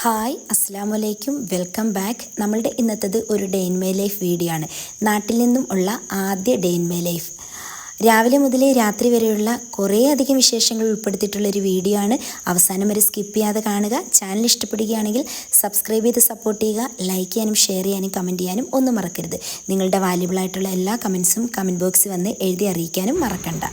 Hi അസ്സാം വലൈക്കും welcome back. നമ്മളുടെ ഇന്നത്തേത് ഒരു day in my life video ആണ്. നാട്ടിൽ നിന്നും ഉള്ള ആദ്യ ഡേ ഇൻ മൈ ലൈഫ്. രാവിലെ മുതൽ രാത്രി വരെയുള്ള കുറേ അധികം വിശേഷങ്ങൾ ഉൾപ്പെടുത്തിയിട്ടുള്ളൊരു വീഡിയോ ആണ്. അവസാനം വരെ സ്കിപ്പ് ചെയ്യാതെ കാണുക. ചാനൽ ഇഷ്ടപ്പെടുകയാണെങ്കിൽ സബ്സ്ക്രൈബ് ചെയ്ത് സപ്പോർട്ട് ചെയ്യുക. ലൈക്ക് ചെയ്യാനും ഷെയർ ചെയ്യാനും കമൻറ്റ് ചെയ്യാനും ഒന്നും മറക്കരുത്. നിങ്ങളുടെ വാല്യുബിളായിട്ടുള്ള എല്ലാ കമൻസും കമൻറ്റ് ബോക്സിൽ വന്ന് എഴുതി അറിയിക്കാനും മറക്കണ്ട.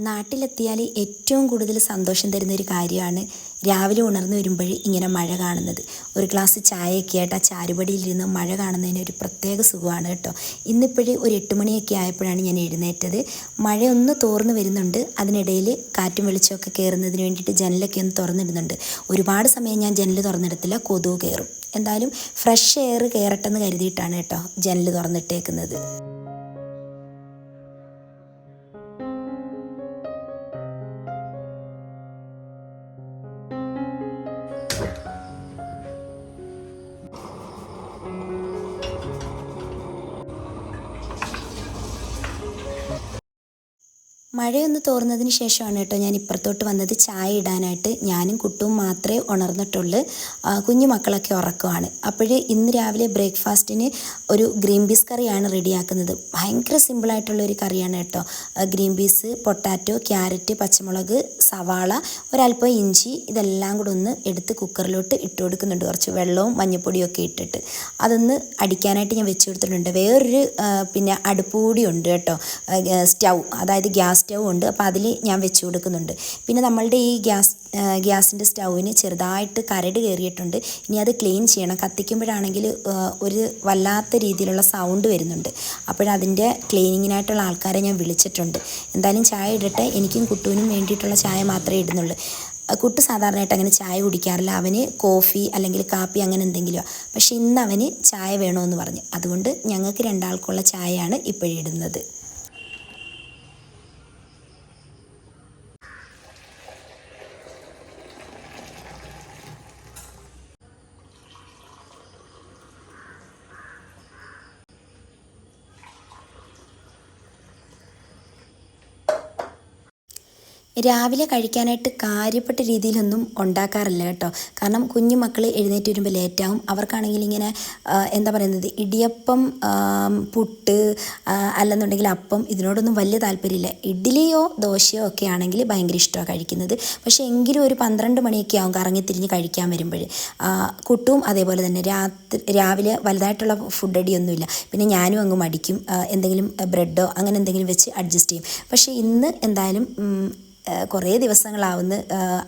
നാട്ടിലെത്തിയാൽ ഏറ്റവും കൂടുതൽ സന്തോഷം തരുന്നൊരു കാര്യമാണ് രാവിലെ ഉണർന്നു വരുമ്പോൾ ഇങ്ങനെ മഴ കാണുന്നത്. ഒരു ഗ്ലാസ് ചായയൊക്കെ ആയിട്ട് ആ ചാരുപടിയിലിരുന്ന് മഴ കാണുന്നതിന് ഒരു പ്രത്യേക സുഖമാണ് കേട്ടോ. ഇന്നിപ്പോഴേ ഒരു 8 മണിയൊക്കെ ആയപ്പോഴാണ് ഞാൻ എഴുന്നേറ്റത്. മഴയൊന്ന് തോർന്നു വരുന്നുണ്ട്. അതിനിടയിൽ കാറ്റും വെളിച്ചമൊക്കെ കയറുന്നതിന് വേണ്ടിയിട്ട് ജനലൊക്കെ ഒന്ന് തുറന്നിടുന്നുണ്ട്. ഒരുപാട് സമയം ഞാൻ ജനൽ തുറന്നിടത്തില്ല, കൊതുക് കയറും. എന്തായാലും ഫ്രഷ് എയർ കയറട്ടെന്ന് കരുതിയിട്ടാണ് കേട്ടോ ജനൽ തുറന്നിട്ടേക്കുന്നത്. മഴയൊന്ന് തോർന്നതിന് ശേഷമാണ് കേട്ടോ ഞാൻ ഇപ്പുറത്തോട്ട് വന്നത് ചായ ഇടാനായിട്ട്. ഞാനും കുട്ടും മാത്രമേ ഉണർന്നിട്ടുള്ളൂ. കുഞ്ഞു മക്കളൊക്കെ ഉറക്കമാണ്. അപ്പോഴേ ഇന്ന് രാവിലെ ബ്രേക്ക്ഫാസ്റ്റിന് ഒരു ഗ്രീൻ പീസ് കറിയാണ് റെഡിയാക്കുന്നത്. ഭയങ്കര സിമ്പിളായിട്ടുള്ളൊരു കറിയാണ് കേട്ടോ. ഗ്രീൻ പീസ്, പൊട്ടാറ്റോ, ക്യാരറ്റ്, പച്ചമുളക്, സവാള, ഒരല്പം ഇഞ്ചി, ഇതെല്ലാം കൂടെ ഒന്ന് എടുത്ത് കുക്കറിലോട്ട് ഇട്ട് കൊടുക്കുന്നുണ്ട്. കുറച്ച് വെള്ളവും മഞ്ഞൾപ്പൊടിയും ഒക്കെ ഇട്ടിട്ട് അതൊന്ന് അടിക്കാനായിട്ട് ഞാൻ വെച്ച് കൊടുത്തിട്ടുണ്ട്. വേറൊരു അടുപ്പ് കൂടി ഉണ്ട് കേട്ടോ, സ്റ്റൗ, അതായത് ഗ്യാസ് സ്റ്റൗ ഉണ്ട്. അപ്പോൾ അതിൽ ഞാൻ വെച്ച് കൊടുക്കുന്നുണ്ട്. പിന്നെ നമ്മളുടെ ഈ ഗ്യാസിൻ്റെ സ്റ്റൗവിന് ചെറുതായിട്ട് കരട് കയറിയിട്ടുണ്ട്. ഇനി അത് ക്ലീൻ ചെയ്യണം. കത്തിക്കുമ്പോഴാണെങ്കിൽ ഒരു വല്ലാത്ത രീതിയിലുള്ള സൗണ്ട് വരുന്നുണ്ട്. അപ്പോഴതിൻ്റെ ക്ലീനിങ്ങിനായിട്ടുള്ള ആൾക്കാരെ ഞാൻ വിളിച്ചിട്ടുണ്ട്. എന്തായാലും ചായ ഇടട്ടെ. എനിക്കും കുട്ടൂനും വേണ്ടിയിട്ടുള്ള ചായ മാത്രമേ ഇടുന്നുള്ളൂ. കുട്ടു സാധാരണയായിട്ട് അങ്ങനെ ചായ കുടിക്കാറില്ല. അവന് കോഫി അല്ലെങ്കിൽ കാപ്പി അങ്ങനെ എന്തെങ്കിലും. പക്ഷേ ഇന്ന് അവന് ചായ വേണമെന്ന് പറഞ്ഞു. അതുകൊണ്ട് ഞങ്ങൾക്ക് രണ്ടാൾക്കുള്ള ചായയാണ് ഇപ്പോഴിടുന്നത്. രാവിലെ കഴിക്കാനായിട്ട് കാര്യപ്പെട്ട രീതിയിലൊന്നും ഉണ്ടാക്കാറില്ല കേട്ടോ. കാരണം കുഞ്ഞു മക്കൾ എഴുന്നേറ്റ് വരുമ്പോൾ ലേറ്റാവും. അവർക്കാണെങ്കിൽ ഇങ്ങനെ എന്താ പറയുന്നത്, ഇടിയപ്പം, പുട്ട്, അല്ലെന്നുണ്ടെങ്കിൽ അപ്പം, ഇതിനോടൊന്നും വലിയ താല്പര്യമില്ല. ഇഡ്ഡലിയോ ദോശയോ ഒക്കെ ആണെങ്കിൽ ഭയങ്കര ഇഷ്ടമാണ് കഴിക്കുന്നത്. പക്ഷേ എങ്കിലും ഒരു 12 മണിയൊക്കെ ആവും കറങ്ങിത്തിരിഞ്ഞ് കഴിക്കാൻ വരുമ്പോൾ. കുട്ടും അതേപോലെ തന്നെ രാവിലെ വലുതായിട്ടുള്ള ഫുഡ് അടിയൊന്നുമില്ല. പിന്നെ ഞാനും അങ്ങ് മടിക്കും. എന്തെങ്കിലും ബ്രെഡോ അങ്ങനെ എന്തെങ്കിലും വെച്ച് അഡ്ജസ്റ്റ് ചെയ്യും. പക്ഷേ ഇന്ന് എന്തായാലും കുറേ ദിവസങ്ങളാവുന്ന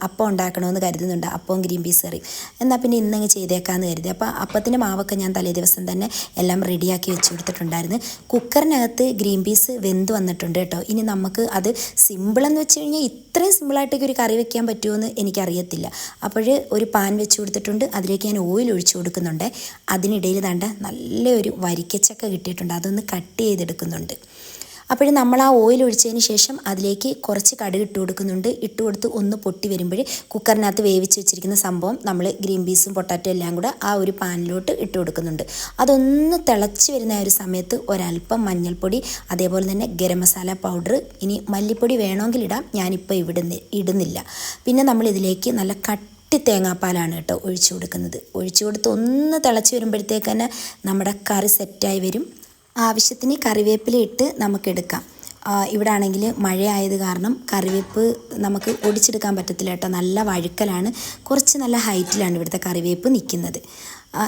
അപ്പം ഉണ്ടാക്കണമെന്ന് കരുതുന്നുണ്ട്. അപ്പവും ഗ്രീൻ പീസ് കറിയും. എന്നാൽ പിന്നെ ഇന്നങ്ങ് ചെയ്തേക്കാമെന്ന് കരുതി. അപ്പോൾ അപ്പത്തിൻ്റെ മാവൊക്കെ ഞാൻ തലേ ദിവസം തന്നെ എല്ലാം റെഡിയാക്കി വെച്ച് കൊടുത്തിട്ടുണ്ടായിരുന്നു. കുക്കറിനകത്ത് ഗ്രീൻ പീസ് വെന്ത് വന്നിട്ടുണ്ട് കേട്ടോ. ഇനി നമുക്ക് അത് സിമ്പിളെന്ന് വെച്ച് കഴിഞ്ഞാൽ ഇത്രയും സിമ്പിളായിട്ടൊക്കെ ഒരു കറി വെക്കാൻ പറ്റുമെന്ന് എനിക്കറിയത്തില്ല. അപ്പോൾ ഒരു പാൻ വെച്ച് കൊടുത്തിട്ടുണ്ട്. അതിലേക്ക് ഞാൻ ഓയിൽ ഒഴിച്ച് കൊടുക്കുന്നുണ്ട്. അതിനിടയിൽ ദാണ്ട നല്ലൊരു വരിക്കച്ചക്ക കിട്ടിയിട്ടുണ്ട്. അതൊന്ന് കട്ട് ചെയ്തെടുക്കുന്നുണ്ട്. അപ്പോഴും നമ്മൾ ആ ഓയിൽ ഒഴിച്ചതിന് ശേഷം അതിലേക്ക് കുറച്ച് കടുക് ഇട്ട് കൊടുക്കുന്നുണ്ട്. ഇട്ട് കൊടുത്ത് ഒന്ന് പൊട്ടി വരുമ്പോൾ കുക്കറിനകത്ത് വേവിച്ച് വെച്ചിരിക്കുന്ന സംഭവം നമ്മൾ ഗ്രീൻ പീസും പൊട്ടാറ്റോ എല്ലാം കൂടെ ആ ഒരു പാനിലോട്ട് ഇട്ട് കൊടുക്കുന്നുണ്ട്. അതൊന്ന് തിളച്ച് വരുന്ന ഒരു സമയത്ത് ഒരല്പം മഞ്ഞൾപ്പൊടി, അതേപോലെ തന്നെ ഗരം മസാല പൗഡർ, ഇനി മല്ലിപ്പൊടി വേണമെങ്കിൽ ഇടാം, ഞാനിപ്പോൾ ഇടുന്നില്ല. പിന്നെ നമ്മളിതിലേക്ക് നല്ല തേങ്ങാപ്പാലാണ് കേട്ടോ ഒഴിച്ചു കൊടുക്കുന്നത്. ഒഴിച്ചു കൊടുത്ത് ഒന്ന് തിളച്ച് വരുമ്പോഴത്തേക്ക് തന്നെ നമ്മുടെ കറി സെറ്റായി വരും. ആവശ്യത്തിന് കറിവേപ്പില ഇട്ട് നമുക്കെടുക്കാം. ഇവിടെ ആണെങ്കിൽ മഴയായത് കാരണം കറിവേപ്പ് നമുക്ക് ഒടിച്ചെടുക്കാൻ പറ്റത്തില്ല കേട്ടോ. നല്ല വഴുക്കലാണ്. കുറച്ച് നല്ല ഹൈറ്റിലാണ് ഇവിടുത്തെ കറിവേപ്പ് നിൽക്കുന്നത്.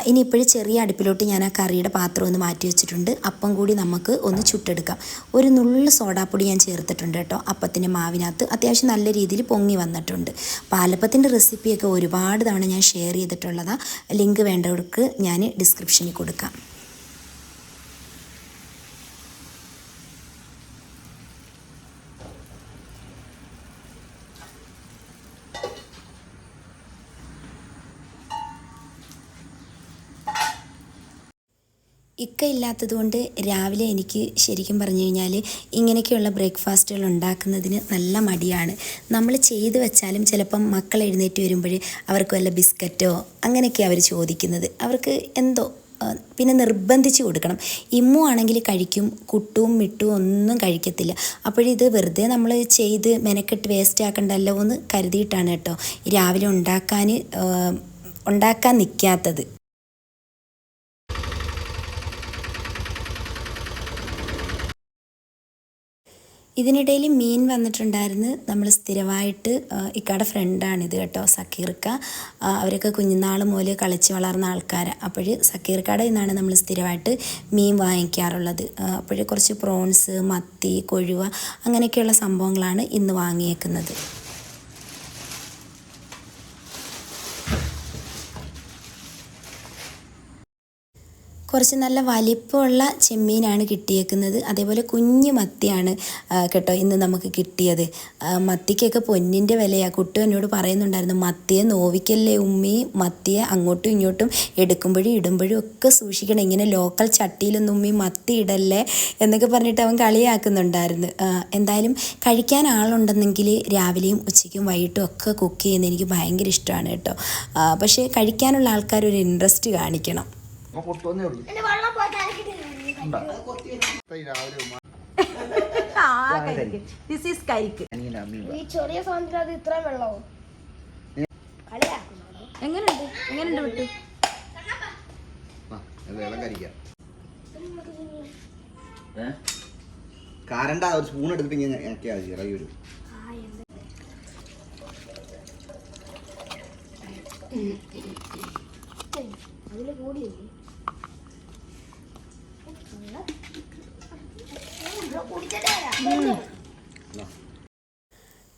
ഇനി ഇപ്പോഴും ചെറിയ അടുപ്പിലോട്ട് ഞാൻ ആ കറിയുടെ പാത്രം ഒന്ന് മാറ്റി വെച്ചിട്ടുണ്ട്. അപ്പം കൂടി നമുക്ക് ഒന്ന് ചുട്ടെടുക്കാം. ഒരു നുള്ളു സോഡാപ്പൊടി ഞാൻ ചേർത്തിട്ടുണ്ട് കേട്ടോ. അപ്പത്തിൻ്റെ മാവിനകത്ത് അത്യാവശ്യം നല്ല രീതിയിൽ പൊങ്ങി വന്നിട്ടുണ്ട്. പാലപ്പത്തിൻ്റെ റെസിപ്പിയൊക്കെ ഒരുപാട് തവണ ഞാൻ ഷെയർ ചെയ്തിട്ടുള്ളതാണ്. ലിങ്ക് വേണ്ടവർക്ക് ഞാൻ ഡിസ്ക്രിപ്ഷനിൽ കൊടുക്കാം. ഇക്ക ഇല്ലാത്തത് കൊണ്ട് രാവിലെ എനിക്ക് ശരിക്കും പറഞ്ഞു കഴിഞ്ഞാൽ ഇങ്ങനെയൊക്കെയുള്ള ബ്രേക്ക്ഫാസ്റ്റുകൾ ഉണ്ടാക്കുന്നതിന് നല്ല മടിയാണ്. നമ്മൾ ചെയ്ത് വെച്ചാലും ചിലപ്പം മക്കൾ എഴുന്നേറ്റ് വരുമ്പോൾ അവർക്ക് വല്ല ബിസ്ക്കറ്റോ അങ്ങനെയൊക്കെയാണ് അവർ ചോദിക്കുന്നത്. അവർക്ക് എന്തോ പിന്നെ നിർബന്ധിച്ച് കൊടുക്കണം. ഇമ്മു ആണെങ്കിൽ കഴിക്കും, കുട്ടും മിട്ടും ഒന്നും കഴിക്കത്തില്ല. അപ്പോഴിത് വെറുതെ നമ്മൾ ചെയ്ത് മെനക്കെട്ട് വേസ്റ്റ് ആക്കണ്ടല്ലോ എന്ന് കരുതിയിട്ടാണ് കേട്ടോ രാവിലെ ഉണ്ടാക്കാൻ നിൽക്കാത്തത്. ഇതിനിടയിൽ മീൻ വന്നിട്ടുണ്ടായിരുന്നു. നമ്മൾ സ്ഥിരമായിട്ട് ഇക്കയുടെ ഫ്രണ്ടാണിത് കേട്ടോ, സക്കീർക്ക. അവരൊക്കെ കുഞ്ഞുനാൾ മുതൽ കളിച്ച് വളർന്ന ആൾക്കാരാണ്. അപ്പോൾ സക്കീർക്കയുടെ നിന്നാണ് നമ്മൾ സ്ഥിരമായിട്ട് മീൻ വാങ്ങിക്കാറുള്ളത്. അപ്പോൾ കുറച്ച് പ്രോൺസ്, മത്തി, കൊഴുവ അങ്ങനെയൊക്കെയുള്ള സംഭവങ്ങളാണ് ഇന്ന് വാങ്ങിയേക്കുന്നത്. കുറച്ച് നല്ല വലിപ്പമുള്ള ചെമ്മീനാണ് കിട്ടിയേക്കുന്നത്. അതേപോലെ കുഞ്ഞു മത്തിയാണ് കേട്ടോ ഇന്ന് നമുക്ക് കിട്ടിയത്. മത്തിക്കൊക്കെ പൊന്നിൻ്റെ വിലയാണ്. കുട്ടു എന്നോട് പറയുന്നുണ്ടായിരുന്നു, മത്തിയെ നോവിക്കല്ലേ ഉമ്മി, മത്തിയെ അങ്ങോട്ടും ഇങ്ങോട്ടും എടുക്കുമ്പോഴും ഇടുമ്പോഴും ഒക്കെ സൂക്ഷിക്കണം, ഇങ്ങനെ ലോക്കൽ ചട്ടിയിലൊന്നും ഉമ്മി മത്തി ഇടല്ലേ എന്നൊക്കെ പറഞ്ഞിട്ട് അവൻ കളിയാക്കുന്നുണ്ടായിരുന്നു. എന്തായാലും കഴിക്കാൻ ആളുണ്ടെന്നെങ്കിൽ രാവിലെയും ഉച്ചയ്ക്കും വൈകിട്ടും ഒക്കെ കുക്ക് ചെയ്യുന്നത് എനിക്ക് ഭയങ്കര ഇഷ്ടമാണ് കേട്ടോ. പക്ഷേ കഴിക്കാനുള്ള ആൾക്കാർ ഒരു ഇൻട്രസ്റ്റ് കാണിക്കണം. ചെറിയ സാധനത്തിൽ അത് ഇത്ര വെള്ളമോ? എങ്ങനെയുണ്ട് വിട്ടു? കാരണ്ട ഒരു സ്പൂൺ എടുത്തിട്ട് ഇങ്ങനെ ചെറിയൊരു അതില് കൂടിയില്ലേ?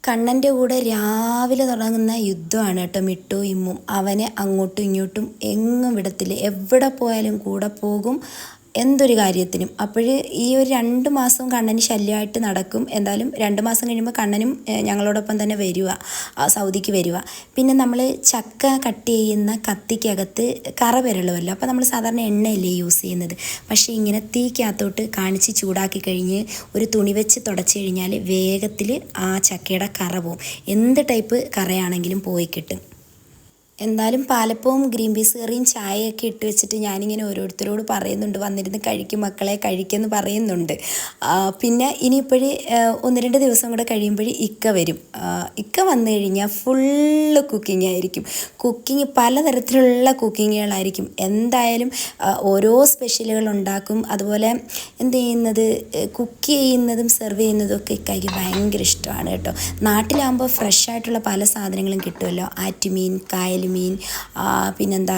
കണ്ണൻ്റെ കൂടെ രാവിലെ തുടങ്ങുന്ന യുദ്ധമാണ് കേട്ടോ മിട്ടും ഇമ്മും. അവനെ അങ്ങോട്ടും ഇങ്ങോട്ടും എങ്ങും വിടത്തില്ല, എവിടെ പോയാലും കൂടെ പോകും എന്തൊരു കാര്യത്തിനും. അപ്പോൾ ഈ ഒരു 2 മാസം കണ്ണന് ശല്യമായിട്ട് നടക്കും. എന്തായാലും 2 മാസം കഴിയുമ്പോൾ കണ്ണനും ഞങ്ങളോടൊപ്പം തന്നെ വരിക, സൗദിക്ക് വരിക. പിന്നെ നമ്മൾ ചക്ക കട്ട് ചെയ്യുന്ന കത്തിക്കകത്ത് കറ വരളുമല്ലോ, അപ്പോൾ നമ്മൾ സാധാരണ എണ്ണയല്ലേ യൂസ് ചെയ്യുന്നത്. പക്ഷേ ഇങ്ങനെ തീക്കകത്തോട്ട് കാണിച്ച് ചൂടാക്കി കഴിഞ്ഞ് ഒരു തുണി വെച്ച് തുടച്ച് കഴിഞ്ഞാൽ വേഗത്തിൽ ആ ചക്കയുടെ കറ പോവും. എന്ത് ടൈപ്പ് കറയാണെങ്കിലും പോയി കിട്ടും. എന്തായാലും പാലപ്പവും ഗ്രീൻ പീസ് കറിയും ചായയൊക്കെ ഇട്ട് വെച്ചിട്ട് ഞാനിങ്ങനെ ഓരോരുത്തരോട് പറയുന്നുണ്ട്, വന്നിരുന്ന് കഴിക്കും മക്കളെ, കഴിക്കുമെന്ന് പറയുന്നുണ്ട്. പിന്നെ ഇനിയിപ്പോഴേ 1-2 ദിവസം കൂടെ കഴിയുമ്പോൾ ഇക്ക വരും. ഇക്ക വന്നു കഴിഞ്ഞാൽ ഫുള്ള് കുക്കിംഗ് ആയിരിക്കും. പലതരത്തിലുള്ള കുക്കിങ്ങുകളായിരിക്കും. എന്തായാലും ഓരോ സ്പെഷ്യലുകൾ ഉണ്ടാക്കും. അതുപോലെ കുക്ക് ചെയ്യുന്നതും സെർവ് ചെയ്യുന്നതും ഒക്കെ ഇക്കായ്ക്ക് ഭയങ്കര ഇഷ്ടമാണ് കേട്ടോ. നാട്ടിലാകുമ്പോൾ ഫ്രഷായിട്ടുള്ള പല സാധനങ്ങളും കിട്ടുമല്ലോ, ആറ്റുമീൻ, കായൽ മീൻ, പിന്നെന്താ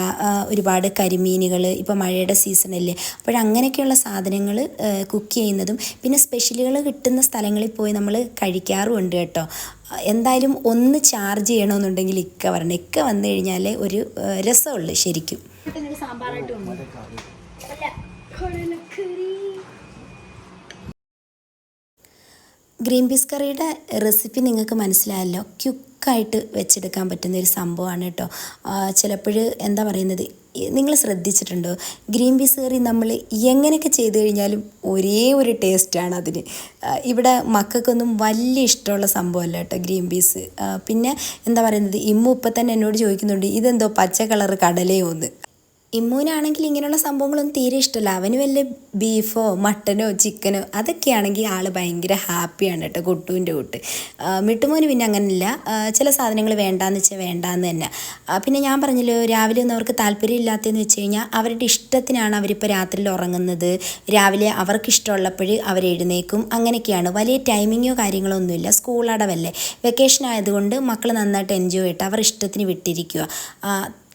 ഒരുപാട് കരിമീനുകൾ, ഇപ്പോൾ മഴയുടെ സീസണല്ലേ, അപ്പോഴങ്ങനെയൊക്കെയുള്ള സാധനങ്ങൾ കുക്ക് ചെയ്യുന്നതും പിന്നെ സ്പെഷ്യലുകൾ കിട്ടുന്ന സ്ഥലങ്ങളിൽ പോയി നമ്മൾ കഴിക്കാറുമുണ്ട് കേട്ടോ. എന്തായാലും ഒന്ന് ചാർജ് ചെയ്യണമെന്നുണ്ടെങ്കിൽ ഇക്ക വരണം. ഇക്ക വന്നു കഴിഞ്ഞാൽ ഒരു രസമുള്ളു ശരിക്കും. ഗ്രീൻ പീസ് കറിയുടെ റെസിപ്പി നിങ്ങൾക്ക് മനസ്സിലായല്ലോ. ക്യുക്കായിട്ട് വെച്ചെടുക്കാൻ പറ്റുന്ന ഒരു സംഭവമാണ് കേട്ടോ. ചിലപ്പോൾ നിങ്ങൾ ശ്രദ്ധിച്ചിട്ടുണ്ടോ, ഗ്രീൻ പീസ് കറി നമ്മൾ എങ്ങനെയൊക്കെ ചെയ്ത് കഴിഞ്ഞാലും ഒരേ ഒരു ടേസ്റ്റാണ് അതിന്. ഇവിടെ മക്കൾക്കൊന്നും വലിയ ഇഷ്ടമുള്ള സംഭവമല്ല കേട്ടോ ഗ്രീൻ പീസ്. പിന്നെ ഇമ്മു ഇപ്പം തന്നെ എന്നോട് ചോദിക്കുന്നുണ്ട്, ഇതെന്തോ പച്ച കളറ് കടലയോ എന്ന്. ഇമ്മൂനാണെങ്കിൽ ഇങ്ങനെയുള്ള സംഭവങ്ങളൊന്നും തീരെ ഇഷ്ടമല്ല. അവന് വല്ല ബീഫോ മട്ടനോ ചിക്കനോ അതൊക്കെയാണെങ്കിൽ ആൾ ഭയങ്കര ഹാപ്പിയാണ് കേട്ടോ, കുട്ടുവിൻ്റെ കൂട്ട്. മിട്ടുമോന് പിന്നെ അങ്ങനെയില്ല, ചില സാധനങ്ങൾ വേണ്ടാന്ന് വെച്ചാൽ വേണ്ടാന്ന് തന്നെ. പിന്നെ ഞാൻ പറഞ്ഞല്ലോ രാവിലെ ഒന്നും അവർക്ക് താല്പര്യം ഇല്ലാത്തതെന്ന് വെച്ച് കഴിഞ്ഞാൽ അവരുടെ ഇഷ്ടത്തിനാണ് അവരിപ്പോൾ രാത്രിയിൽ ഉറങ്ങുന്നത്. രാവിലെ അവർക്ക് ഇഷ്ടമുള്ളപ്പോൾ അവരെഴുന്നേക്കും, അങ്ങനെയൊക്കെയാണ്. വലിയ ടൈമിങ്ങോ കാര്യങ്ങളോ ഒന്നുമില്ല. സ്കൂൾ അടവല്ലേ, വെക്കേഷൻ ആയതുകൊണ്ട് മക്കൾ നന്നായിട്ട് എൻജോയ് ചെയ്തിട്ട് അവർ ഇഷ്ടത്തിന് വിട്ടിരിക്കുക.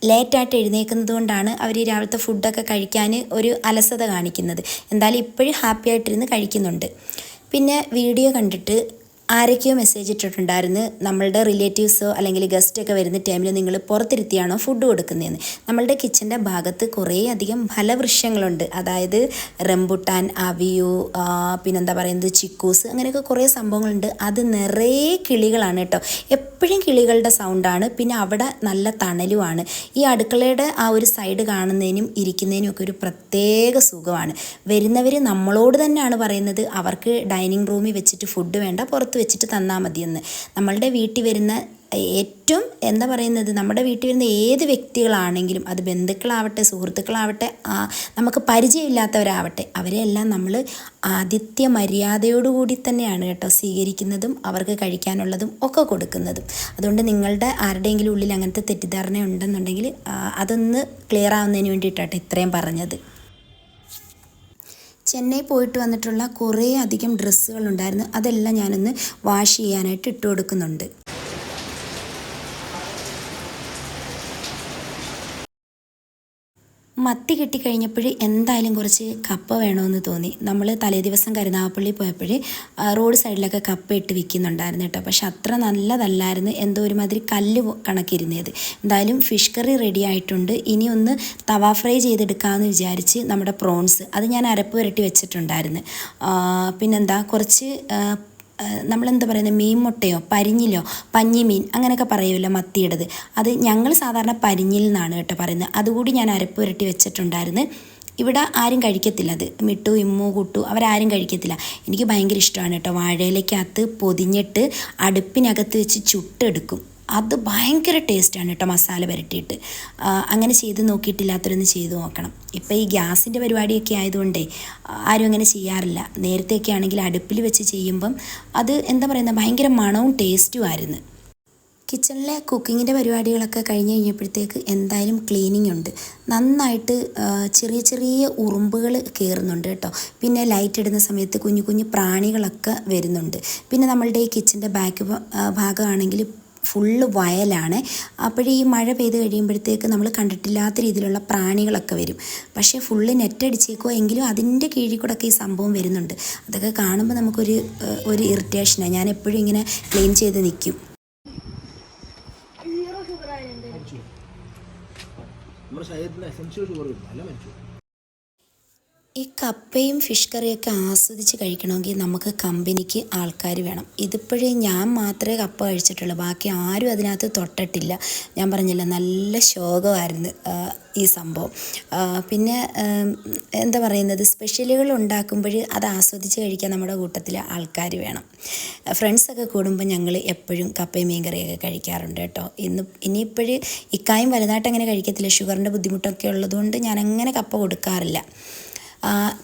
ലേറ്റായിട്ട് എഴുന്നേക്കുന്നത് കൊണ്ടാണ് അവർ ഈ രാവിലത്തെ ഫുഡൊക്കെ കഴിക്കാൻ ഒരു അലസത കാണിക്കുന്നത്. എന്തായാലും ഇപ്പോഴും ഹാപ്പി ആയിട്ടിരുന്ന് കഴിക്കുന്നുണ്ട്. പിന്നെ വീഡിയോ കണ്ടിട്ട് ആരൊക്കെയോ മെസ്സേജ് ഇട്ടിട്ടുണ്ടായിരുന്നു നമ്മളുടെ റിലേറ്റീവ്സോ അല്ലെങ്കിൽ ഗസ്റ്റൊക്കെ വരുന്ന ടൈമിൽ നിങ്ങൾ പുറത്തിരുത്തിയാണോ ഫുഡ് കൊടുക്കുന്നതെന്ന്. നമ്മളുടെ കിച്ചൻ്റെ ഭാഗത്ത് കുറേ അധികം ഫലവൃക്ഷങ്ങളുണ്ട്. അതായത് റംബുട്ടാൻ, അവിയു, പിന്നെന്താ പറയുന്നത് ചിക്കൂസ്, അങ്ങനെയൊക്കെ കുറേ സംഭവങ്ങളുണ്ട്. അത് നിറയെ കിളികളാണ് കേട്ടോ. എപ്പോഴും കിളികളുടെ സൗണ്ടാണ്. പിന്നെ അവിടെ നല്ല തണലുമാണ്. ഈ അടുക്കളയുടെ ആ ഒരു സൈഡ് കാണുന്നതിനും ഇരിക്കുന്നതിനും ഒക്കെ ഒരു പ്രത്യേക സുഖമാണ്. വരുന്നവർ നമ്മളോട് തന്നെയാണ് പറയുന്നത് അവർക്ക് ഡൈനിങ് റൂമിൽ വെച്ചിട്ട് ഫുഡ് വേണ്ട, പുറത്ത് വെച്ചിട്ട് തന്നാൽ മതിയെന്ന്. നമ്മളുടെ വീട്ടിൽ വരുന്ന ഏറ്റവും എന്താ പറയുന്നത്, നമ്മുടെ വീട്ടിൽ വരുന്ന ഏത് വ്യക്തികളാണെങ്കിലും അത് ബന്ധുക്കളാവട്ടെ സുഹൃത്തുക്കളാവട്ടെ നമുക്ക് പരിചയമില്ലാത്തവരാവട്ടെ അവരെയെല്ലാം നമ്മൾ ആതിഥ്യ മര്യാദയോടുകൂടി തന്നെയാണ് കേട്ടോ സ്വീകരിക്കുന്നതും അവർക്ക് കഴിക്കാനുള്ളതും ഒക്കെ കൊടുക്കുന്നതും. അതുകൊണ്ട് നിങ്ങളുടെ ആരുടെയെങ്കിലും ഉള്ളിൽ അങ്ങനത്തെ തെറ്റിദ്ധാരണ ഉണ്ടെന്നുണ്ടെങ്കിൽ അതൊന്ന് ക്ലിയർ ആവുന്നതിന് വേണ്ടിയിട്ടാണ് ഇത്രയും പറഞ്ഞത്. ചെന്നൈ പോയിട്ട് വന്നിട്ടുള്ള കുറേ അധികം ഡ്രസ്സുകളുണ്ടായിരുന്നു. അതെല്ലാം ഞാനൊന്ന് വാഷ് ചെയ്യാനായിട്ട് ഇട്ട് കൊടുക്കുന്നുണ്ട്. മത്തി കിട്ടിക്കഴിഞ്ഞപ്പോൾ എന്തായാലും കുറച്ച് കപ്പ വേണമെന്ന് തോന്നി. നമ്മൾ തലേദിവസം കരുനാഗപ്പള്ളി പോയപ്പോൾ റോഡ് സൈഡിലൊക്കെ കപ്പ ഇട്ട് വിൽക്കുന്നുണ്ടായിരുന്നു കേട്ടോ. പക്ഷെ അത്ര നല്ലതല്ലായിരുന്നു, എന്തോ ഒരുമാതിരി കല്ല് കണക്കിരുന്നത്. എന്തായാലും ഫിഷ് കറി റെഡി ആയിട്ടുണ്ട്. ഇനി ഒന്ന് തവ ഫ്രൈ ചെയ്തെടുക്കാമെന്ന് വിചാരിച്ച് നമ്മുടെ പ്രോൺസ് അത് ഞാൻ അരപ്പ് പുരട്ടി വെച്ചിട്ടുണ്ടായിരുന്നു. പിന്നെന്താ കുറച്ച് നമ്മളെന്താ പറയുന്നത് മീൻ മുട്ടയോ പരിഞ്ഞിലോ പഞ്ഞിമീൻ അങ്ങനെയൊക്കെ പറയുമല്ലോ മത്തിയുടേത്, അത് ഞങ്ങൾ സാധാരണ പരിഞ്ഞിൽ നിന്നാണ് കേട്ടോ പറയുന്നത്. അതുകൂടി ഞാൻ അരപ്പ് പുരട്ടി വെച്ചിട്ടുണ്ടായിരുന്നു. ഇവിടെ ആരും കഴിക്കത്തില്ല അത്. മിട്ടു ഇമ്മു കുട്ടു അവരാരും കഴിക്കത്തില്ല. എനിക്ക് ഭയങ്കര ഇഷ്ടമാണ് കേട്ടോ. വാഴയിലേക്കകത്ത് പൊതിഞ്ഞിട്ട് അടുപ്പിനകത്ത് വെച്ച് ചുട്ടെടുക്കും. അത് ഭയങ്കര ടേസ്റ്റാണ് കേട്ടോ മസാല പുരട്ടിയിട്ട്. അങ്ങനെ ചെയ്ത് നോക്കിയിട്ടില്ലാത്തവരൊന്ന് ചെയ്ത് നോക്കണം. ഇപ്പോൾ ഈ ഗ്യാസിൻ്റെ പരിപാടിയൊക്കെ ആയതുകൊണ്ടേ ആരും അങ്ങനെ ചെയ്യാറില്ല. നേരത്തെയൊക്കെ ആണെങ്കിൽ അടുപ്പിൽ വെച്ച് ചെയ്യുമ്പം അത് എന്താ പറയുന്നത് ഭയങ്കര മണവും ടേസ്റ്റും ആയിരുന്നു. കിച്ചണിലെ കുക്കിങ്ങിൻ്റെ പരിപാടികളൊക്കെ കഴിഞ്ഞ് കഴിഞ്ഞപ്പോഴത്തേക്ക് എന്തായാലും ക്ലീനിങ് ഉണ്ട്. നന്നായിട്ട് ചെറിയ ചെറിയ ഉറുമ്പുകൾ കയറുന്നുണ്ട് കേട്ടോ. പിന്നെ ലൈറ്റ് ഇടുന്ന സമയത്ത് കുഞ്ഞു കുഞ്ഞു പ്രാണികളൊക്കെ വരുന്നുണ്ട്. പിന്നെ നമ്മളുടെ ഈ കിച്ചൻ്റെ ബാക്ക് ഭാഗമാണെങ്കിൽ ഫുള്ള് വയലാണ്. അപ്പോഴീ മഴ പെയ്ത് കഴിയുമ്പോഴത്തേക്ക് നമ്മൾ കണ്ടിട്ടില്ലാത്ത രീതിയിലുള്ള പ്രാണികളൊക്കെ വരും. പക്ഷേ ഫുള്ള് നെറ്റ് അടിച്ചേക്കോ എങ്കിലും അതിൻ്റെ കീഴിൽ കൂടെ ഒക്കെ ഈ സംഭവം വരുന്നുണ്ട്. അതൊക്കെ കാണുമ്പോൾ നമുക്കൊരു ഇറിറ്റേഷനാണ്. ഞാൻ എപ്പോഴും ഇങ്ങനെ ക്ലീൻ ചെയ്ത് നിൽക്കും. ഈ കപ്പയും ഫിഷ് കറിയൊക്കെ ആസ്വദിച്ച് കഴിക്കണമെങ്കിൽ നമുക്ക് കമ്പനിക്ക് ആൾക്കാർ വേണം. ഇതിപ്പോഴേ ഞാൻ മാത്രമേ കപ്പ കഴിച്ചിട്ടുള്ളൂ, ബാക്കി ആരും അതിനകത്ത് തൊട്ടിട്ടില്ല. ഞാൻ പറഞ്ഞില്ല നല്ല ശോകമായിരുന്നു ഈ സംഭവം. പിന്നെ എന്താ പറയുന്നത് സ്പെഷ്യലുകൾ ഉണ്ടാക്കുമ്പോൾ അത് ആസ്വദിച്ച് കഴിക്കാൻ നമ്മുടെ കൂട്ടത്തിൽ ആൾക്കാർ വേണം. ഫ്രണ്ട്സൊക്കെ കൂടുമ്പോൾ ഞങ്ങൾ എപ്പോഴും കപ്പയും മീൻ കറിയൊക്കെ കഴിക്കാറുണ്ട് കേട്ടോ. ഇനിയിപ്പോഴും ഇക്കായും വലുതായിട്ട് അങ്ങനെ കഴിക്കത്തില്ല. ഷുഗറിൻ്റെ ബുദ്ധിമുട്ടൊക്കെ ഉള്ളതുകൊണ്ട് ഞാനങ്ങനെ കപ്പ കൊടുക്കാറില്ല.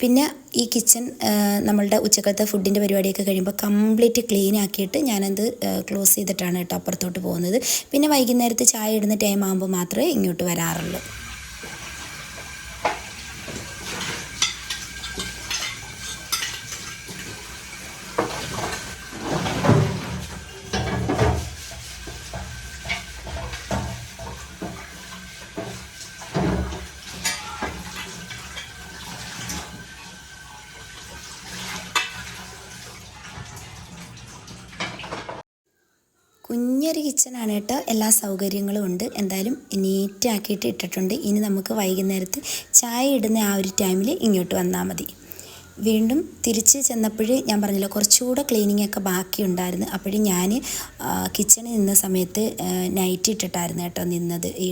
പിന്നെ ഈ കിച്ചൺ നമ്മളുടെ ഉച്ചക്കലത്തെ ഫുഡിൻ്റെ പരിപാടിയൊക്കെ കഴിയുമ്പോൾ കംപ്ലീറ്റ് ക്ലീൻ ആക്കിയിട്ട് ഞാനത് ക്ലോസ് ചെയ്തിട്ടാണ് കേട്ടോ അപ്പുറത്തോട്ട് പോകുന്നത്. പിന്നെ വൈകുന്നേരത്തെ ചായ ഇടുന്ന ടൈം ആകുമ്പോൾ മാത്രമേ ഇങ്ങോട്ട് വരാറുള്ളൂ. കുഞ്ഞൊരു കിച്ചണാണ് കേട്ടോ, എല്ലാ സൗകര്യങ്ങളും ഉണ്ട്. എന്തായാലും നീറ്റാക്കിയിട്ട് ഇട്ടിട്ടുണ്ട്. ഇനി നമുക്ക് വൈകുന്നേരത്ത് ചായ ഇടുന്ന ആ ഒരു ടൈമിൽ ഇങ്ങോട്ട് വന്നാൽ മതി. വീണ്ടും തിരിച്ച് ചെന്നപ്പോൾ ഞാൻ പറഞ്ഞല്ലോ കുറച്ചുകൂടെ ക്ലീനിങ് ഒക്കെ ബാക്കിയുണ്ടായിരുന്നു. അപ്പോഴും ഞാൻ കിച്ചണിൽ നിന്ന സമയത്ത് നൈറ്റ് ഇട്ടിട്ടായിരുന്നു കേട്ടോ നിന്നത്. ഈ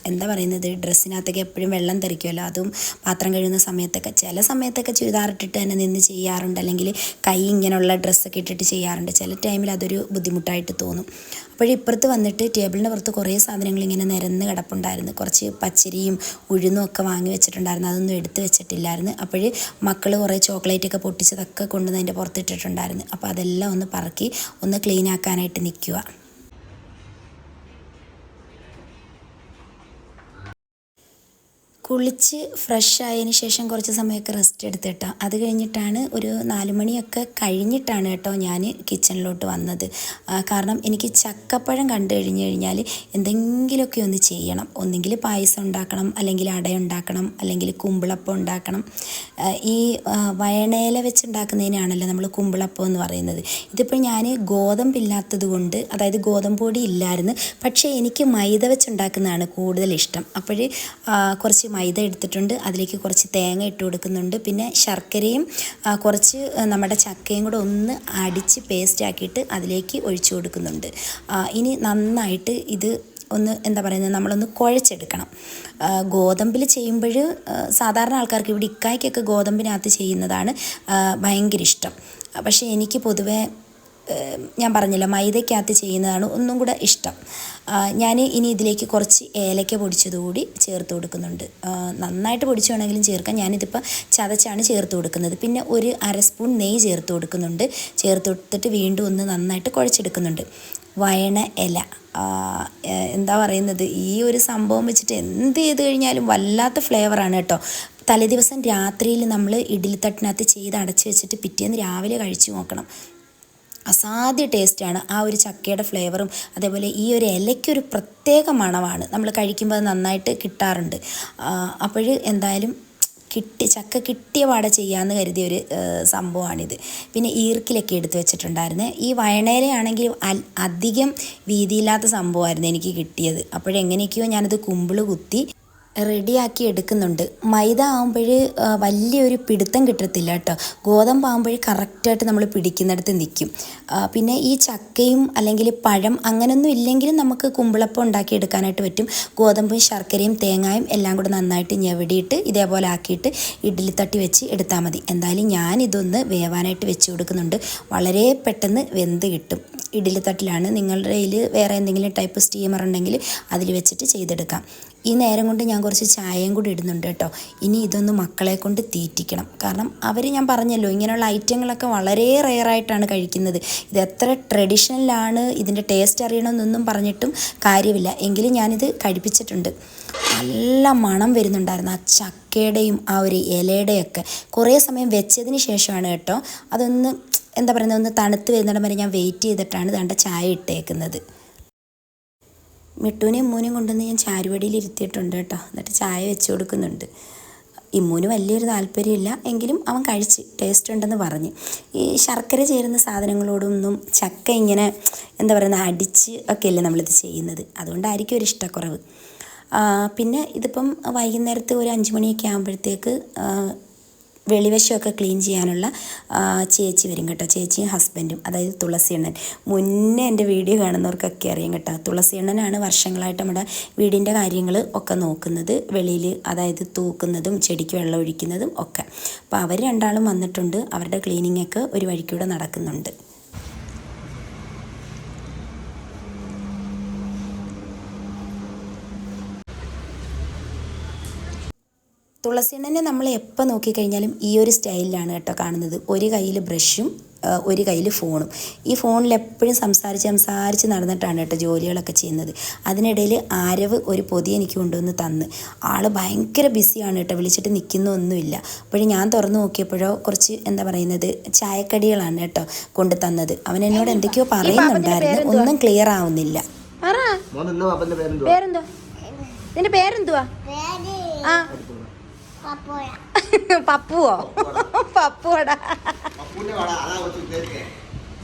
എന്താ പറയുന്നത് ഡ്രസ്സിനകത്തൊക്കെ എപ്പോഴും വെള്ളം തെറിക്കുമല്ലോ, അതും പാത്രം കഴുകുന്ന സമയത്തൊക്കെ ചില സമയത്തൊക്കെ ചുരിദാറിട്ടിട്ട് തന്നെ നിന്ന് ചെയ്യാറുണ്ട്, അല്ലെങ്കിൽ കൈ ഇങ്ങനെയുള്ള ഡ്രസ്സൊക്കെ ഇട്ടിട്ട് ചെയ്യാറുണ്ട്. ചില ടൈമിൽ അതൊരു ബുദ്ധിമുട്ടായിട്ട് തോന്നും. അപ്പോഴിപ്പുറത്ത് വന്നിട്ട് ടേബിളിൻ്റെ പുറത്ത് കുറേ സാധനങ്ങൾ ഇങ്ങനെ നിരന്ന് കിടപ്പുണ്ടായിരുന്നു. കുറച്ച് പച്ചരിയും ഉഴുന്നും ഒക്കെ വാങ്ങി വെച്ചിട്ടുണ്ടായിരുന്നു, അതൊന്നും എടുത്ത് വെച്ചിട്ടില്ലായിരുന്നു. അപ്പോൾ മക്കൾ കുറേ ചോക്ലേറ്റൊക്കെ പൊട്ടിച്ചതൊക്കെ കൊണ്ടുവന്ന് അതിൻ്റെ പുറത്തിട്ടിട്ടുണ്ടായിരുന്നു. അപ്പോൾ അതെല്ലാം ഒന്ന് പറക്കി ഒന്ന് ക്ലീൻ ആക്കാനായിട്ട് നിൽക്കുക. കുളിച്ച് ഫ്രഷ് ആയതിന് ശേഷം കുറച്ച് സമയമൊക്കെ റെസ്റ്റ് എടുത്തിട്ടോ. അത് കഴിഞ്ഞിട്ടാണ് ഒരു 4 മണിയൊക്കെ കഴിഞ്ഞിട്ടാണ് കേട്ടോ ഞാൻ കിച്ചണിലോട്ട് വന്നത്. കാരണം എനിക്ക് ചക്കപ്പഴം കണ്ടു കഴിഞ്ഞാൽ എന്തെങ്കിലുമൊക്കെ ഒന്ന് ചെയ്യണം. ഒന്നെങ്കിൽ പായസം ഉണ്ടാക്കണം, അല്ലെങ്കിൽ അട ഉണ്ടാക്കണം, അല്ലെങ്കിൽ കുമ്പിളപ്പം ഉണ്ടാക്കണം. ഈ വയണയില വെച്ചുണ്ടാക്കുന്നതിനാണല്ലോ നമ്മൾ കുമ്പിളപ്പം എന്ന് പറയുന്നത്. ഇതിപ്പോൾ ഞാൻ ഗോതമ്പില്ലാത്തത് കൊണ്ട്, അതായത് ഗോതമ്പ് പൊടി ഇല്ലായിരുന്നു, പക്ഷേ എനിക്ക് മൈദ വെച്ചുണ്ടാക്കുന്നതാണ് കൂടുതൽ ഇഷ്ടം. അപ്പോൾ കുറച്ച് മൈദ എടുത്തിട്ടുണ്ട്, അതിലേക്ക് കുറച്ച് തേങ്ങ ഇട്ട് കൊടുക്കുന്നുണ്ട്, പിന്നെ ശർക്കരയും കുറച്ച് നമ്മുടെ ചക്കയും കൂടെ ഒന്ന് അടിച്ച് പേസ്റ്റ് ആക്കിയിട്ട് അതിലേക്ക് ഒഴിച്ചു കൊടുക്കുന്നുണ്ട്. ഇനി നന്നായിട്ട് ഇത് ഒന്ന് എന്താ പറയുന്നത്, നമ്മളൊന്ന് കുഴച്ചെടുക്കണം. ഗോതമ്പിൽ ചെയ്യുമ്പോൾ സാധാരണ ആൾക്കാർക്ക് ഇവിടെ ഇക്കായ്ക്കൊക്കെ ഗോതമ്പിനകത്ത് ചെയ്യുന്നതാണ് ഭയങ്കര ഇഷ്ടം. പക്ഷേ എനിക്ക് പൊതുവേ ഞാൻ പറഞ്ഞില്ല, മൈദയ്ക്കകത്ത് ചെയ്യുന്നതാണ് ഒന്നും കൂടെ ഇഷ്ടം. ഞാൻ ഇനി ഇതിലേക്ക് കുറച്ച് ഏലക്ക പൊടിച്ചതുകൂടി ചേർത്ത് കൊടുക്കുന്നുണ്ട്. നന്നായിട്ട് പൊടിച്ച് വേണമെങ്കിലും ചേർക്കാം, ഞാനിതിപ്പോൾ ചതച്ചാണ് ചേർത്ത് കൊടുക്കുന്നത്. പിന്നെ ഒരു 1/2 സ്പൂൺ നെയ്യ് ചേർത്ത് കൊടുക്കുന്നുണ്ട്. ചേർത്ത് കൊടുത്തിട്ട് വീണ്ടും ഒന്ന് നന്നായിട്ട് കുഴച്ചെടുക്കുന്നുണ്ട്. വയണ ഇല എന്താ പറയുന്നത്, ഈ ഒരു സംഭവം വെച്ചിട്ട് എന്ത് ചെയ്ത് കഴിഞ്ഞാലും വല്ലാത്ത ഫ്ലേവറാണ് കേട്ടോ. തലേദിവസം രാത്രിയിൽ നമ്മൾ ഇഡ്ഡലിത്തട്ടിനകത്ത് ചെയ്ത് അടച്ച് വെച്ചിട്ട് പിറ്റേന്ന് രാവിലെ കഴിച്ചു നോക്കണം. അസാധ്യ ടേസ്റ്റാണ്. ആ ഒരു ചക്കയുടെ ഫ്ലേവറും അതേപോലെ ഈ ഒരു ഇലയ്ക്കൊരു പ്രത്യേക മണമാണ്. നമ്മൾ കഴിക്കുമ്പോൾ അത് നന്നായിട്ട് കിട്ടാറുണ്ട്. അപ്പോൾ എന്തായാലും ചക്ക കിട്ടിയ പാടെ ചെയ്യാമെന്ന് കരുതിയൊരു സംഭവമാണിത്. പിന്നെ ഈർക്കിലൊക്കെ എടുത്ത് വെച്ചിട്ടുണ്ടായിരുന്നു. ഈ വയണയിലയാണെങ്കിൽ അധികം വീതിയില്ലാത്ത സംഭവമായിരുന്നു എനിക്ക് കിട്ടിയത്. അപ്പോഴെങ്ങനെയൊക്കെയോ ഞാനത് കുമ്പിൾ കുത്തി റെഡിയാക്കി എടുക്കുന്നുണ്ട്. മൈദ ആകുമ്പോൾ വലിയൊരു പിടുത്തം കിട്ടത്തില്ല കേട്ടോ. ഗോതമ്പാകുമ്പോൾ കറക്റ്റായിട്ട് നമ്മൾ പിടിക്കുന്നിടത്ത് നിൽക്കും. പിന്നെ ഈ ചക്കയും അല്ലെങ്കിൽ പഴം അങ്ങനെയൊന്നും ഇല്ലെങ്കിലും നമുക്ക് കുമ്പിളപ്പം ഉണ്ടാക്കിയെടുക്കാനായിട്ട് പറ്റും. ഗോതമ്പും ശർക്കരയും തേങ്ങയും എല്ലാം കൂടെ നന്നായിട്ട് ഞെവിടിയിട്ട് ഇതേപോലെ ആക്കിയിട്ട് ഇഡ്ഡലിത്തട്ടി വെച്ച് എടുത്താൽ മതി. എന്തായാലും ഞാനിതൊന്ന് വേവാനായിട്ട് വെച്ച് കൊടുക്കുന്നുണ്ട്. വളരെ പെട്ടെന്ന് വെന്ത് കിട്ടും. ഇഡ്ഡലിത്തട്ടിലാണ്. നിങ്ങളുടെ കയ്യിൽ വേറെ എന്തെങ്കിലും ടൈപ്പ് സ്റ്റീമർ ഉണ്ടെങ്കിൽ അതിൽ വെച്ചിട്ട് ചെയ്തെടുക്കാം. ഈ നേരം കൊണ്ട് ഞാൻ കുറച്ച് ചായയും കൂടി ഇടുന്നുണ്ട് കേട്ടോ. ഇനി ഇതൊന്ന് മക്കളെ കൊണ്ട് തീറ്റിക്കണം. കാരണം അവർ, ഞാൻ പറഞ്ഞല്ലോ, ഇങ്ങനെയുള്ള ഐറ്റങ്ങളൊക്കെ വളരെ റെയറായിട്ടാണ് കഴിക്കുന്നത്. ഇത് എത്ര ട്രഡീഷണലാണ്, ഇതിൻ്റെ ടേസ്റ്റ് അറിയണമെന്നൊന്നും പറഞ്ഞിട്ടും കാര്യമില്ല. എങ്കിലും ഞാനിത് കഴിപ്പിച്ചിട്ടുണ്ട്. നല്ല മണം വരുന്നുണ്ടായിരുന്നു ആ ചക്കയുടെയും ആ ഒരു ഇലയുടെയൊക്കെ. കുറേ സമയം വെച്ചതിന് ശേഷമാണ് കേട്ടോ അതൊന്ന് എന്താ പറയുന്നത്, ഒന്ന് തണുത്ത് വരുന്നിടം വരെ ഞാൻ വെയിറ്റ് ചെയ്തിട്ടാണ് ദാണ്ട ചായ ഇട്ടേക്കുന്നത്. മിട്ടൂനെയും ഇമ്മൂനെയും കൊണ്ടുവന്ന് ഞാൻ ചാരുവടിയിൽ ഇരുത്തിയിട്ടുണ്ട് കേട്ടോ. എന്നിട്ട് ചായ വെച്ച് കൊടുക്കുന്നുണ്ട്. ഇമ്മൂന് വലിയൊരു താല്പര്യമില്ല, എങ്കിലും അവൻ കഴിച്ച് ടേസ്റ്റ് ഉണ്ടെന്ന് പറഞ്ഞ്. ഈ ശർക്കര ചേരുന്ന സാധനങ്ങളോടൊന്നും ചക്ക ഇങ്ങനെ എന്താ പറയുന്നത് അടിച്ച് ഒക്കെ അല്ലേ നമ്മളിത് ചെയ്യുന്നത്, അതുകൊണ്ടായിരിക്കും ഒരു ഇഷ്ടക്കുറവ്. പിന്നെ ഇതിപ്പം വൈകുന്നേരത്ത് ഒരു 5 മണിയൊക്കെ ആകുമ്പോഴത്തേക്ക് വെളിവശമൊക്കെ ക്ലീൻ ചെയ്യാനുള്ള ചേച്ചി വരും കേട്ടോ. ചേച്ചിയും ഹസ്ബൻഡും, അതായത് തുളസിയണ്ണൻ. മുന്നേ എൻ്റെ വീഡിയോ കാണുന്നവർക്കൊക്കെ അറിയാം കേട്ടോ. തുളസിയണ്ണനാണ് വർഷങ്ങളായിട്ട് നമ്മുടെ വീടിൻ്റെ കാര്യങ്ങൾ ഒക്കെ നോക്കുന്നത്, വെളിയിൽ അതായത് തൂക്കുന്നതും ചെടിക്ക് വെള്ളം ഒഴിക്കുന്നതും ഒക്കെ. അപ്പോൾ അവർ രണ്ടാളും വന്നിട്ടുണ്ട്. അവരുടെ ക്ലീനിങ്ങൊക്കെ ഒരു വഴിക്കൂടെ നടക്കുന്നുണ്ട്. തുളസിയണ്ണനെ നമ്മൾ എപ്പോൾ നോക്കിക്കഴിഞ്ഞാലും ഈ ഒരു സ്റ്റൈലിലാണ് കേട്ടോ കാണുന്നത്. ഒരു കയ്യിൽ ബ്രഷും ഒരു കയ്യിൽ ഫോണും. ഈ ഫോണിൽ എപ്പോഴും സംസാരിച്ച് നടന്നിട്ടാണ് കേട്ടോ ജോലികളൊക്കെ ചെയ്യുന്നത്. അതിനിടയിൽ ആരവ് ഒരു പൊതി എനിക്ക് കൊണ്ടുവന്ന് തന്ന്. ആൾ ഭയങ്കര ബിസിയാണ് കേട്ടോ, വിളിച്ചിട്ട് നിൽക്കുന്നൊന്നുമില്ല. അപ്പോഴും ഞാൻ തുറന്നു നോക്കിയപ്പോഴോ കുറച്ച് എന്താ പറയുന്നത് ചായക്കടികളാണ് കേട്ടോ കൊണ്ടു തന്നത്. അവൻ എന്നോട് എന്തൊക്കെയോ പറയുന്നുണ്ടായിരുന്നു, ഒന്നും ക്ലിയർ ആവുന്നില്ല. നിന്റെ പേരെന്തുവാ? പപ്പുവോ? പപ്പുവടാ.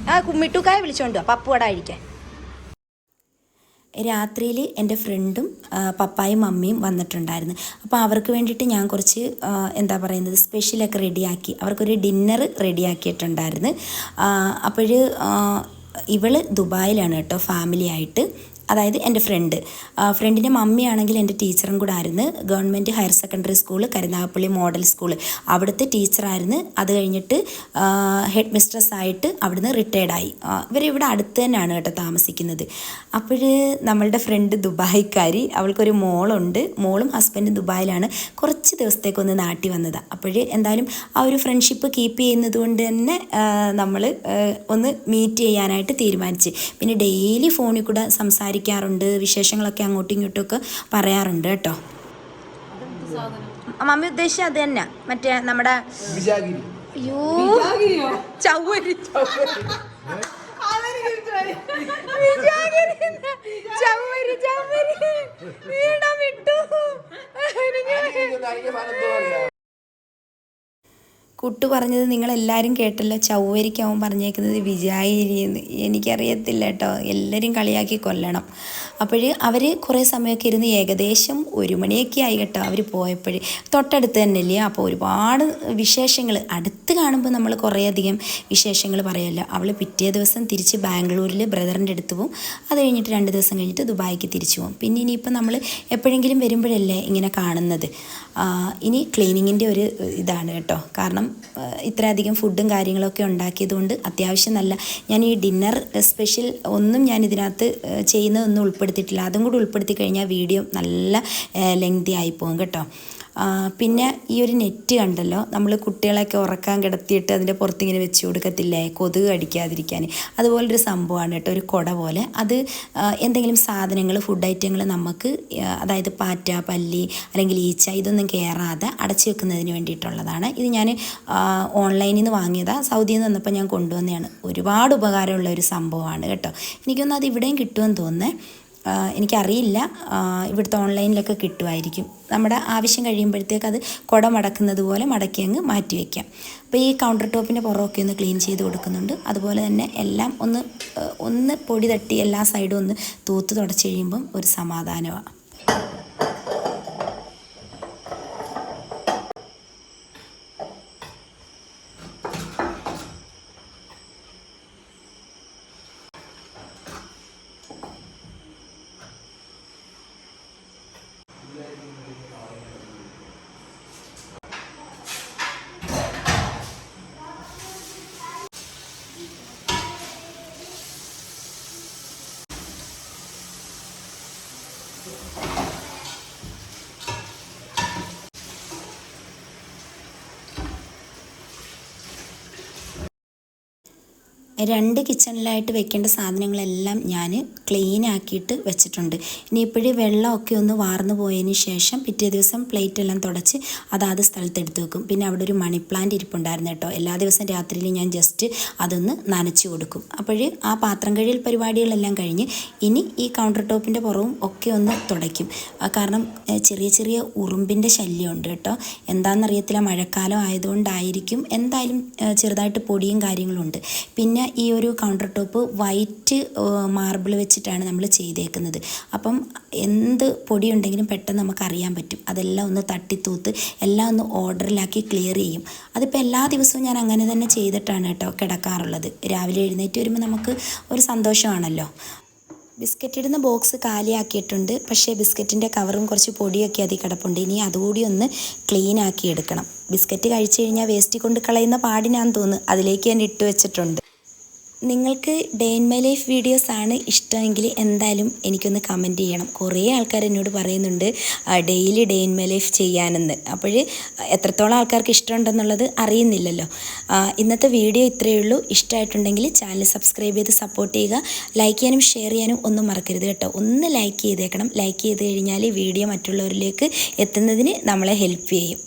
ആ മിട്ടുക്കായ വിളിച്ചോണ്ട് പപ്പുവട കഴിക്കാൻ. രാത്രിയിൽ എൻ്റെ ഫ്രണ്ടും പപ്പായും മമ്മിയും വന്നിട്ടുണ്ടായിരുന്നു. അപ്പോൾ അവർക്ക് വേണ്ടിയിട്ട് ഞാൻ കുറച്ച് എന്താ പറയുന്നത് സ്പെഷ്യലൊക്കെ റെഡിയാക്കി, അവർക്കൊരു ഡിന്നർ റെഡിയാക്കിയിട്ടുണ്ടായിരുന്നു. അപ്പോൾ ഇവൾ ദുബായിലാണ് കേട്ടോ ഫാമിലി ആയിട്ട്. അതായത് എൻ്റെ ഫ്രണ്ടിൻ്റെ മമ്മിയാണെങ്കിൽ എൻ്റെ ടീച്ചറും കൂടെ ആയിരുന്നു. Government higher secondary school Karunagappally model school അവിടുത്തെ ടീച്ചറായിരുന്നു. അത് കഴിഞ്ഞിട്ട് ഹെഡ് മിസ്ട്രസ് ആയിട്ട് അവിടുന്ന് റിട്ടയർഡായി. ഇവരിവിടെ അടുത്ത് തന്നെയാണ് കേട്ടോ താമസിക്കുന്നത്. അപ്പോൾ നമ്മളുടെ ഫ്രണ്ട് ദുബായിക്കാരി, അവൾക്കൊരു മോളുണ്ട്. മോളും ഹസ്ബൻഡും ദുബായിലാണ്. കുറച്ച് ദിവസത്തേക്കൊന്ന് നാട്ടി വന്നതാണ്. അപ്പോൾ എന്തായാലും ആ ഒരു ഫ്രണ്ട്ഷിപ്പ് കീപ്പ് ചെയ്യുന്നത് കൊണ്ട് തന്നെ നമ്മൾ ഒന്ന് മീറ്റ് ചെയ്യാനായിട്ട് തീരുമാനിച്ച്. പിന്നെ ഡെയിലി ഫോണിൽ കൂടെ സംസാരിക്കാറുണ്ട്, വിശേഷങ്ങളൊക്കെ അങ്ങോട്ടും ഇങ്ങോട്ടും ഒക്കെ പറയാറുണ്ട് കേട്ടോ. മമ്മി ഉദ്ദേശിച്ച അത് തന്നെ മറ്റേ നമ്മുടെ അയ്യോ ചവ്വരി ചവ്വരി ചവ്വരി വീണ വിട്ടു. കുട്ടു പറഞ്ഞത് നിങ്ങളെല്ലാവരും കേട്ടല്ലോ, ചവ്വരിക്കാവും പറഞ്ഞേക്കുന്നത് വിജാഗിരിയെന്ന്. എനിക്കറിയത്തില്ല കേട്ടോ, എല്ലാവരും കളിയാക്കി കൊല്ലണം. അപ്പോൾ അവർ കുറേ സമയമൊക്കെ ഇരുന്ന് ഏകദേശം 1 മണിയൊക്കെ ആയി കേട്ടോ അവർ പോയപ്പോൾ. തൊട്ടടുത്ത് തന്നെയല്ലേ, അപ്പോൾ ഒരുപാട് വിശേഷങ്ങൾ അടുത്ത് കാണുമ്പോൾ നമ്മൾ കുറേയധികം വിശേഷങ്ങൾ പറയുമല്ലോ. അവൾ പിറ്റേ ദിവസം തിരിച്ച് ബാംഗ്ലൂരിൽ ബ്രദറിൻ്റെ അടുത്ത് പോകും. അത് കഴിഞ്ഞിട്ട് 2 ദിവസം കഴിഞ്ഞിട്ട് ദുബായിക്ക് തിരിച്ചു പോകും. പിന്നെ ഇനിയിപ്പോൾ നമ്മൾ എപ്പോഴെങ്കിലും വരുമ്പോഴല്ലേ ഇങ്ങനെ കാണുന്നത്. ഇനി ക്ലീനിങ്ങിൻ്റെ ഒരു ഇതാണ് കേട്ടോ, കാരണം ഇത്രയധികം ഫുഡും കാര്യങ്ങളൊക്കെ ഉണ്ടാക്കിയതുകൊണ്ട് അത്യാവശ്യം നല്ല, ഞാൻ ഈ ഡിന്നർ സ്പെഷ്യൽ ഒന്നും ഞാൻ ഇതിനകത്ത് ചെയ്യുന്നതൊന്നും ഉൾപ്പെടുത്തിയിട്ടില്ല. അതും കൂടി ഉൾപ്പെടുത്തി കഴിഞ്ഞാൽ വീഡിയോ നല്ല ലെങ്തി ആയിപ്പോകും കേട്ടോ. പിന്നെ ഈ ഒരു നെറ്റ് കണ്ടല്ലോ, നമ്മൾ കുട്ടികളെയൊക്കെ ഉറക്കാൻ കിടത്തിയിട്ട് അതിൻ്റെ പുറത്തിങ്ങനെ വെച്ച് കൊടുക്കത്തില്ലേ കൊതുക് അടിക്കാതിരിക്കാൻ, അതുപോലൊരു സംഭവമാണ് കേട്ടോ, ഒരു കുട പോലെ. അത് എന്തെങ്കിലും സാധനങ്ങൾ ഫുഡ് ഐറ്റങ്ങൾ നമുക്ക്, അതായത് പാറ്റ, പല്ലി അല്ലെങ്കിൽ ഈച്ച ഇതൊന്നും കയറാതെ അടച്ചു വെക്കുന്നതിന് വേണ്ടിയിട്ടുള്ളതാണ്. ഇത് ഞാൻ ഓൺലൈനിൽ നിന്ന് വാങ്ങിയതാണ്, സൗദിയിൽ നിന്ന് വന്നപ്പോൾ ഞാൻ കൊണ്ടുവന്നതാണ്. ഒരുപാട് ഉപകാരമുള്ള ഒരു സംഭവമാണ് കേട്ടോ. എനിക്കൊന്നും അത് ഇവിടെയും കിട്ടുമെന്ന് തോന്നുന്നേ, എനിക്കറിയില്ല, ഇവിടുത്തെ ഓൺലൈനിലൊക്കെ കിട്ടുമായിരിക്കും. നമ്മുടെ ആവശ്യം കഴിയുമ്പോഴത്തേക്ക് അത് കുട മടക്കുന്നത് പോലെ മടക്കി അങ്ങ് മാറ്റി വയ്ക്കാം. അപ്പോൾ ഈ കൗണ്ടർ ടോപ്പിൻ്റെ പുറമൊക്കെ ഒന്ന് ക്ലീൻ ചെയ്ത് കൊടുക്കുന്നുണ്ട്. അതുപോലെ തന്നെ എല്ലാം ഒന്ന് പൊടി തട്ടി എല്ലാ സൈഡും ഒന്ന് തൂത്ത് തുടച്ച് കഴിയുമ്പം ഒരു സമാധാനമാണ്. രണ്ട് കിച്ചണിലായിട്ട് വെക്കേണ്ട സാധനങ്ങളെല്ലാം ഞാൻ ക്ലീൻ ആക്കിയിട്ട് വെച്ചിട്ടുണ്ട്. ഇനിയിപ്പോഴും വെള്ളമൊക്കെ ഒന്ന് വാർന്നു പോയതിന് ശേഷം പിറ്റേ ദിവസം പ്ലേറ്റ് എല്ലാം തുടച്ച് അതാത് സ്ഥലത്ത് എടുത്ത് വെക്കും. പിന്നെ അവിടെ ഒരു മണി പ്ലാന്റ് ഇരിപ്പുണ്ടായിരുന്നു കേട്ടോ, എല്ലാ ദിവസം രാത്രിയിൽ ഞാൻ ജസ്റ്റ് അതൊന്ന് നനച്ച് കൊടുക്കും. അപ്പോൾ ആ പാത്രം കഴിയൽ പരിപാടികളെല്ലാം കഴിഞ്ഞ് ഇനി ഈ കൗണ്ടർ ടോപ്പിൻ്റെ പുറവും ഒക്കെ ഒന്ന് തുടയ്ക്കും. കാരണം ചെറിയ ചെറിയ ഉറുമ്പിൻ്റെ ശല്യമുണ്ട് കേട്ടോ, എന്താണെന്നറിയത്തില്ല, മഴക്കാലം ആയതുകൊണ്ടായിരിക്കും, എന്തായാലും ചെറുതായിട്ട് പൊടിയും കാര്യങ്ങളും ഉണ്ട്. പിന്നെ ഈ ഒരു കൗണ്ടർ ടോപ്പ് വൈറ്റ് മാർബിൾ വെച്ചിട്ടാണ് നമ്മൾ ചെയ്തേക്കുന്നത്. അപ്പം എന്ത് പൊടിയുണ്ടെങ്കിലും പെട്ടെന്ന് നമുക്കറിയാൻ പറ്റും. അതെല്ലാം ഒന്ന് തട്ടിത്തൂത്ത് എല്ലാം ഒന്ന് ഓർഡറിലാക്കി ക്ലിയർ ചെയ്യും. അതിപ്പോൾ എല്ലാ ദിവസവും ഞാൻ അങ്ങനെ തന്നെ ചെയ്തിട്ടാണ് കേട്ടോ കിടക്കാറുള്ളത്. രാവിലെ എഴുന്നേറ്റ് വരുമ്പോൾ നമുക്ക് ഒരു സന്തോഷമാണല്ലോ. ബിസ്ക്കറ്റ് ഇടുന്ന ബോക്സ് കാലിയാക്കിയിട്ടുണ്ട്, പക്ഷേ ബിസ്ക്കറ്റിൻ്റെ കവറും കുറച്ച് പൊടിയൊക്കെ അതിൽ കിടപ്പുണ്ട്. ഇനി അതുകൂടി ഒന്ന് ക്ലീൻ ആക്കി എടുക്കണം. ബിസ്ക്കറ്റ് കഴിച്ചു കഴിഞ്ഞാൽ വേസ്റ്റ് കൊണ്ട് കളയുന്ന പാടിനാന്ന് തോന്നുന്നു, അതിലേക്ക് ഞാൻ ഇട്ട് വെച്ചിട്ടുണ്ട്. നിങ്ങൾക്ക് ഡേ ഇൻ മൈ ലൈഫ് വീഡിയോസാണ് ഇഷ്ടമെങ്കിൽ എന്തായാലും എനിക്കൊന്ന് കമൻറ്റ് ചെയ്യണം. കുറേ ആൾക്കാർ എന്നോട് പറയുന്നുണ്ട് daily day in my life ചെയ്യാനെന്ന്. അപ്പോൾ എത്രത്തോളം ആൾക്കാർക്ക് ഇഷ്ടമുണ്ടെന്നുള്ളത് അറിയുന്നില്ലല്ലോ. ഇന്നത്തെ വീഡിയോ ഇത്രയേ ഉള്ളൂ. ഇഷ്ടമായിട്ടുണ്ടെങ്കിൽ ചാനൽ സബ്സ്ക്രൈബ് ചെയ്ത് സപ്പോർട്ട് ചെയ്യുക. ലൈക്ക് ചെയ്യാനും ഷെയർ ചെയ്യാനും ഒന്നും മറക്കരുത് കേട്ടോ. ഒന്ന് ലൈക്ക് ചെയ്തേക്കണം. ലൈക്ക് ചെയ്ത് കഴിഞ്ഞാൽ വീഡിയോ മറ്റുള്ളവരിലേക്ക് എത്തുന്നതിന് നമ്മളെ ഹെൽപ്പ് ചെയ്യും.